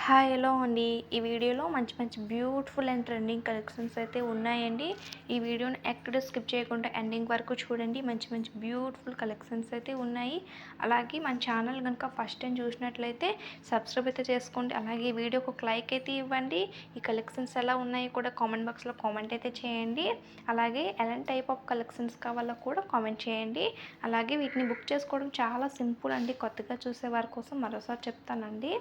Hi hello అండి. ఈ వీడియోలో మంచి మంచి బ్యూటిఫుల్ అండ్ ట్రెండింగ్ కలెక్షన్స్ అయితే ఉన్నాయండి. ఈ వీడియోని ఎక్కడ స్కిప్ చేయకుండా ఎండింగ్ వరకు చూడండి. మంచి మంచి బ్యూటిఫుల్ కలెక్షన్స్ అయితే ఉన్నాయి. అలాగే మన ఛానల్ కనుక ఫస్ట్ టైం చూసినట్లయితే సబ్స్క్రైబ్ అయితే చేసుకోండి. అలాగే ఈ వీడియోకి ఒక లైక్ అయితే ఇవ్వండి. ఈ కలెక్షన్స్ ఎలా ఉన్నాయో కూడా కామెంట్ బాక్స్లో కామెంట్ అయితే చేయండి. అలాగే ఎలాంటి టైప్ ఆఫ్ కలెక్షన్స్ కావాలో కూడా కామెంట్ చేయండి. అలాగే వీటిని బుక్ చేసుకోవడం చాలా సింపుల్ అండి. కొత్తగా చూసే వారి కోసం మరోసారి చెప్తానండి.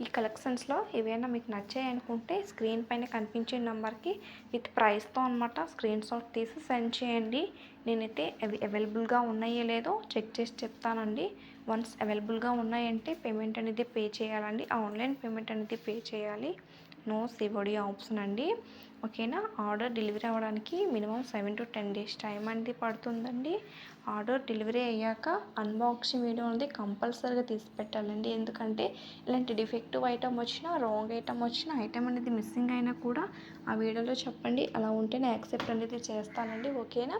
ఈ కలెక్షన్స్లో ఏవైనా మీకు నచ్చాయి అనుకుంటే స్క్రీన్ పైన కనిపించే నెంబర్కి విత్ ప్రైస్తో అనమాట స్క్రీన్ షాట్ తీసి సెండ్ చేయండి. నేనైతే అవి అవైలబుల్గా ఉన్నాయో లేదో చెక్ చేసి చెప్తానండి. వన్స్ అవైలబుల్గా ఉన్నాయంటే పేమెంట్ అనేది పే చేయాలండి. ఆన్లైన్ పేమెంట్ అనేది పే చేయాలి. నో సిఓడి ఆప్షన్ అండి. ఓకేనా. ఆర్డర్ డెలివరీ అవ్వడానికి మినిమం 7 to 10 days టైం అనేది పడుతుందండి. ఆర్డర్ డెలివరీ అయ్యాక అన్బాక్సింగ్ వీడియో అనేది కంపల్సరీగా తీసి పెట్టాలండి. ఎందుకంటే ఇలాంటి డిఫెక్టివ్ ఐటమ్ వచ్చినా, రాంగ్ ఐటమ్ వచ్చినా, ఐటమ్ అనేది మిస్సింగ్ అయినా కూడా ఆ వీడియోలో చెప్పండి. అలా ఉంటేనే యాక్సెప్ట్ అనేది చేస్తానండి. ఓకేనా.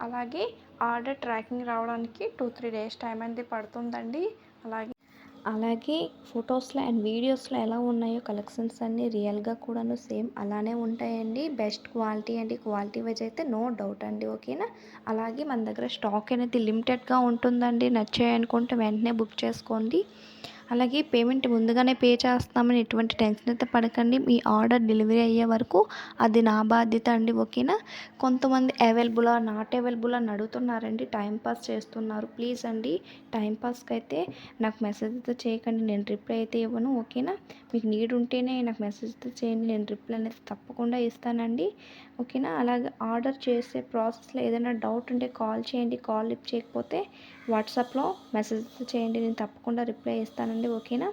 అలాగే ఆర్డర్ ట్రాకింగ్ రావడానికి 2-3 days టైం అనేది పడుతుందండి. అలాగే ఫొటోస్లో అండ్ వీడియోస్లో ఎలా ఉన్నాయో కలెక్షన్స్ అన్నీ రియల్గా కూడాను సేమ్ అలానే ఉంటాయండి. బెస్ట్ క్వాలిటీ అండి. క్వాలిటీ వైజ్ అయితే నో డౌట్ అండి. ఓకేనా. అలాగే మన దగ్గర స్టాక్ అనేది లిమిటెడ్గా ఉంటుందండి. నచ్చాయి అనుకుంటే వెంటనే బుక్ చేసుకోండి. అలాగే పేమెంట్ ముందుగానే పే చేస్తామని ఎటువంటి టెన్షన్ అయితే పడకండి. మీ ఆర్డర్ డెలివరీ అయ్యే వరకు అది నా బాధ్యత అండి. ఓకేనా. కొంతమంది అవైలబులా నాట్ అవైలబుల్ అని అడుగుతున్నారండి. టైంపాస్ చేస్తున్నారు. ప్లీజ్ అండి టైంపాస్కి అయితే నాకు మెసేజ్ అయితే చేయకండి. నేను రిప్లై అయితే ఇవ్వను. ఓకేనా. మీకు నీడ్ ఉంటేనే నాకు మెసేజ్ అయితే చేయండి. నేను రిప్లై అనేది తప్పకుండా ఇస్తానండి. ఓకేనా. అలాగే ఆర్డర్ చేసే ప్రాసెస్లో ఏదైనా డౌట్ ఉంటే కాల్ చేయండి. కాల్ లిఫ్ట్ చేయకపోతే వాట్సాప్లో మెసేజ్ చేయండి. నేను తప్పకుండా రిప్లై ఇస్తానండి. ఓకేనా.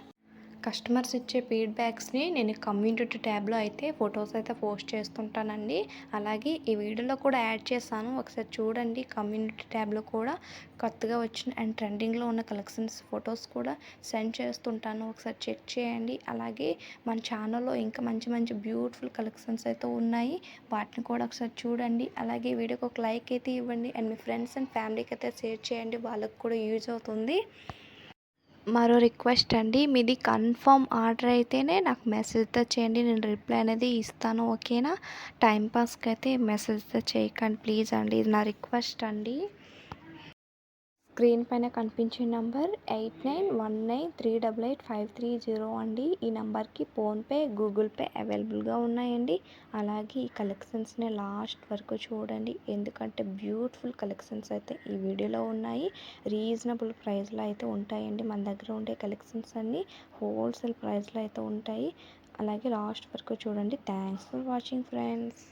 కస్టమర్స్ ఇచ్చే ఫీడ్బ్యాక్స్ని నేను కమ్యూనిటీ ట్యాబ్లో అయితే ఫొటోస్ అయితే పోస్ట్ చేస్తుంటానండి. అలాగే ఈ వీడియోలో కూడా యాడ్ చేశాను. ఒకసారి చూడండి. కమ్యూనిటీ ట్యాబ్లో కూడా కొత్తగా వచ్చిన అండ్ ట్రెండింగ్లో ఉన్న కలెక్షన్స్ ఫొటోస్ కూడా సెండ్ చేస్తుంటాను. ఒకసారి చెక్ చేయండి. అలాగే మన ఛానల్లో ఇంకా మంచి మంచి బ్యూటిఫుల్ కలెక్షన్స్ అయితే ఉన్నాయి. వాటిని కూడా ఒకసారి చూడండి. అలాగే ఈ వీడియోకి ఒక లైక్ అయితే ఇవ్వండి. అండ్ మీ ఫ్రెండ్స్ అండ్ ఫ్యామిలీకి అయితే షేర్ చేయండి. వాళ్ళకు కూడా యూజ్ అవుతుంది. మరో రిక్వెస్ట్ అండి. మీది కన్ఫర్మ్ ఆర్డర్ అయితేనే నాకు మెసేజ్తో చేయండి. నేను రిప్లై అనేది ఇస్తాను. ఓకేనా. టైంపాస్కి అయితే మెసేజ్తో చేయకండి ప్లీజ్ అండి. ఇది నా రిక్వెస్ట్ అండి. స్క్రీన్ పైన కనిపించే నెంబర్ 8919388530 అండి. ఈ నెంబర్కి ఫోన్పే, గూగుల్ పే అవైలబుల్గా ఉన్నాయండి. అలాగే ఈ కలెక్షన్స్ని లాస్ట్ వరకు చూడండి. ఎందుకంటే బ్యూటిఫుల్ కలెక్షన్స్ అయితే ఈ వీడియోలో ఉన్నాయి. రీజనబుల్ ప్రైస్లో అయితే ఉంటాయండి. మన దగ్గర ఉండే కలెక్షన్స్ అన్నీ హోల్సేల్ ప్రైస్లో అయితే ఉంటాయి. అలాగే లాస్ట్ వరకు చూడండి. Thanks for watching friends.